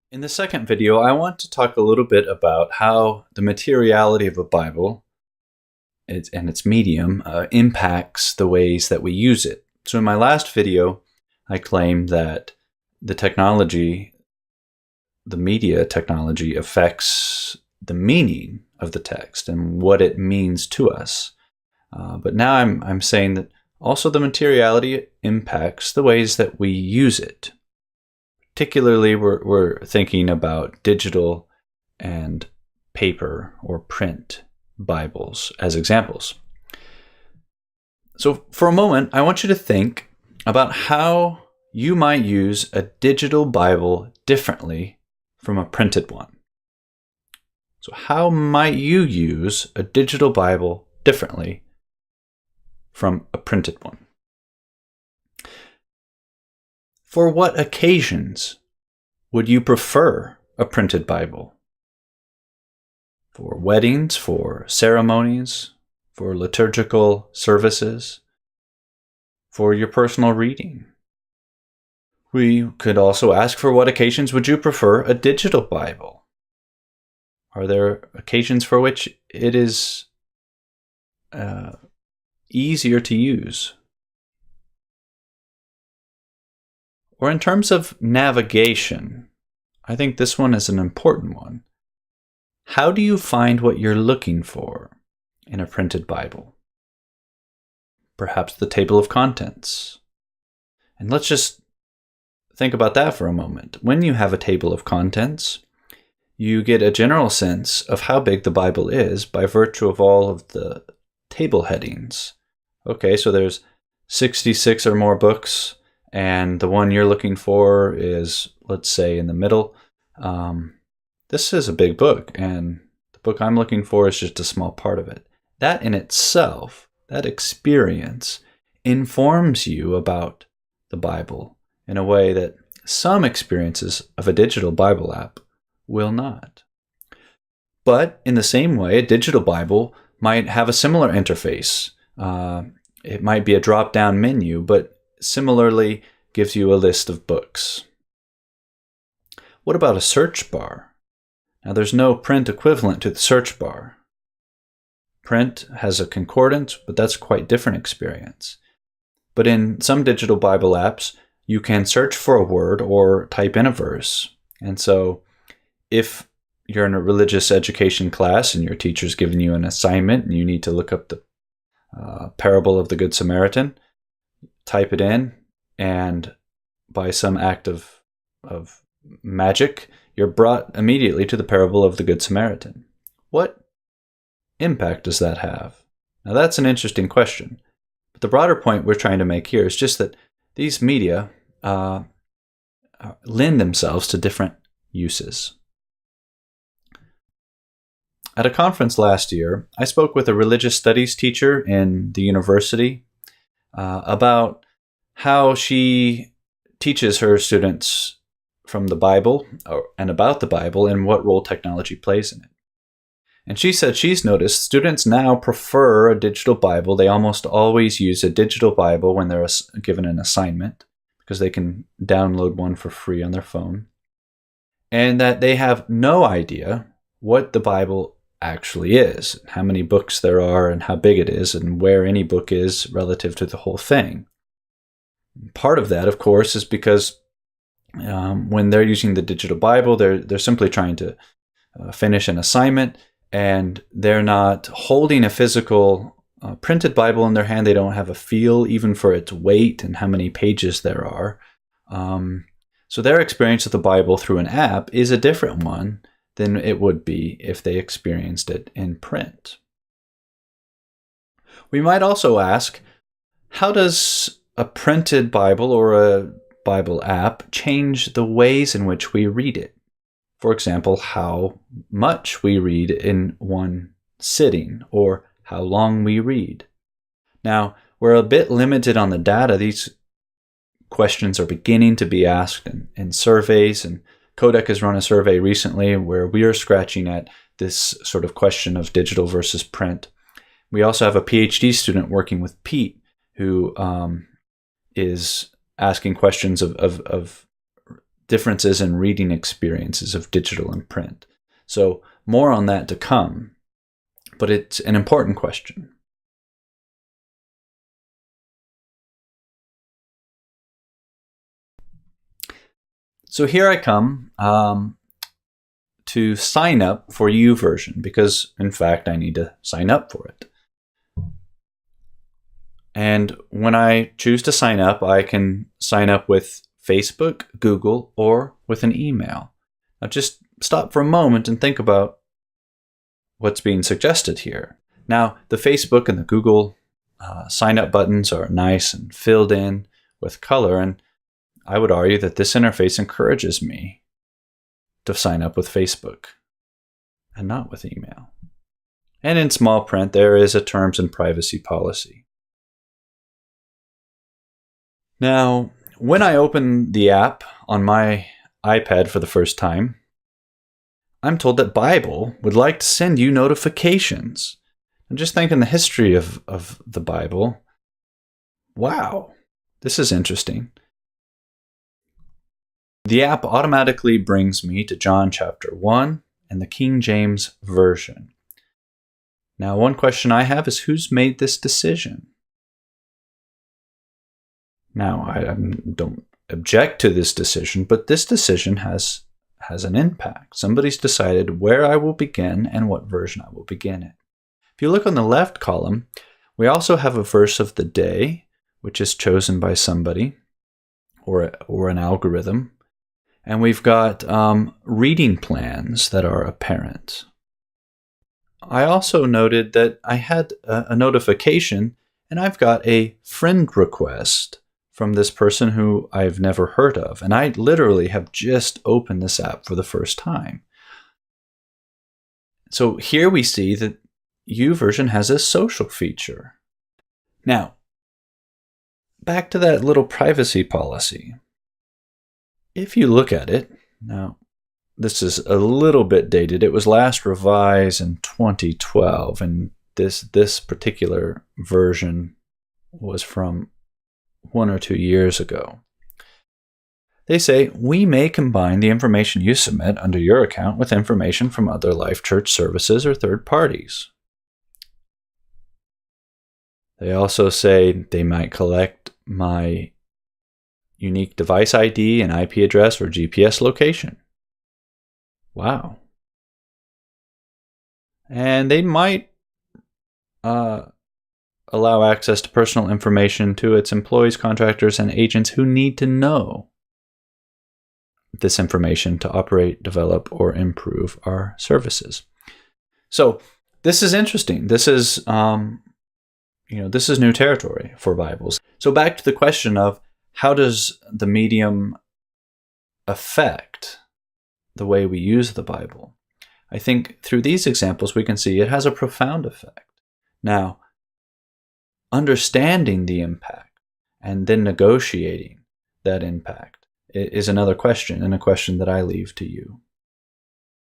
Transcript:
In the second video, I want to talk a little bit about how the materiality of a Bible and its medium impacts the ways that we use it. So in my last video, I claimed that the technology, the media technology, affects the meaning of the text and what it means to us. But now I'm saying that also the materiality impacts the ways that we use it. Particularly, we're thinking about digital and paper or print Bibles as examples. So for a moment, I want you to think about how you might use a digital Bible differently from a printed one. So how might you use a digital Bible differently from a printed one? For what occasions would you prefer a printed Bible? For weddings, for ceremonies, for liturgical services, for your personal reading? We could also ask, for what occasions would you prefer a digital Bible? Are there occasions for which it is easier to use? Or in terms of navigation, I think this one is an important one. How do you find what you're looking for in a printed Bible? Perhaps the table of contents. And let's just think about that for a moment. When you have a table of contents, you get a general sense of how big the Bible is by virtue of all of the table headings. Okay, so there's 66 or more books, and the one you're looking for is, let's say, in the middle. This is a big book, and the book I'm looking for is just a small part of it. That in itself, that experience, informs you about the Bible in a way that some experiences of a digital Bible app will not. But in the same way, a digital Bible might have a similar interface. It might be a drop-down menu, but similarly gives you a list of books. What about a search bar? Now, there's no print equivalent to the search bar. Print has a concordance, but that's a quite different experience. But in some digital Bible apps, you can search for a word or type in a verse. And so if you're in a religious education class and your teacher's given you an assignment and you need to look up the parable of the Good Samaritan, type it in, and by some act of magic, you're brought immediately to the parable of the Good Samaritan. What impact does that have? Now, that's an interesting question. But the broader point we're trying to make here is just that these media lend themselves to different uses. At a conference last year, I spoke with a religious studies teacher in the university about how she teaches her students from the Bible and about the Bible and what role technology plays in it. And she said she's noticed students now prefer a digital Bible. They almost always use a digital Bible when they're given an assignment because they can download one for free on their phone. And that they have no idea what the Bible actually is, how many books there are and how big it is and where any book is relative to the whole thing. Part of that, of course, is because when they're using the digital Bible, they're simply trying to finish an assignment, and they're not holding a physical printed Bible in their hand. They don't have a feel even for its weight and how many pages there are. So their experience of the Bible through an app is a different one than it would be if they experienced it in print. We might also ask, how does a printed Bible or a Bible app change the ways in which we read it? For example, how much we read in one sitting, or how long we read. Now, we're a bit limited on the data. These questions are beginning to be asked in surveys, and Codec has run a survey recently where we are scratching at this sort of question of digital versus print. We also have a PhD student working with Pete who is asking questions of differences in reading experiences of digital and print. So more on that to come, but it's an important question. So here I come to sign up for YouVersion because, in fact, I need to sign up for it. And when I choose to sign up, I can sign up with Facebook, Google, or with an email. Now just stop for a moment and think about what's being suggested here. Now, the Facebook and the Google sign up buttons are nice and filled in with color, and I would argue that this interface encourages me to sign up with Facebook and not with email. And in small print, there is a terms and privacy policy. Now, when I open the app on my iPad for the first time, I'm told that Bible would like to send you notifications. And just think in the history of the Bible, wow, this is interesting. The app automatically brings me to John chapter 1 and the King James Version. Now, one question I have is, who's made this decision? Now, I don't object to this decision, but this decision has an impact. Somebody's decided where I will begin and what version I will begin in. If you look on the left column, we also have a verse of the day, which is chosen by somebody or an algorithm. And we've got reading plans that are apparent. I also noted that I had a notification, and I've got a friend request from this person who I've never heard of. And I literally have just opened this app for the first time. So here we see that YouVersion has a social feature. Now, back to that little privacy policy. If you look at it, now this is a little bit dated. It was last revised in 2012, and this particular version was from 1 or 2 years ago. They say, we may combine the information you submit under your account with information from other Life Church services or third parties. They also say they might collect my unique device ID and IP address or GPS location. Wow. And they might allow access to personal information to its employees, contractors, and agents who need to know this information to operate, develop, or improve our services. So this is interesting. This is, this is new territory for Bibles. So back to the question of, how does the medium affect the way we use the Bible? I think through these examples, we can see it has a profound effect. Now, understanding the impact and then negotiating that impact is another question, and a question that I leave to you.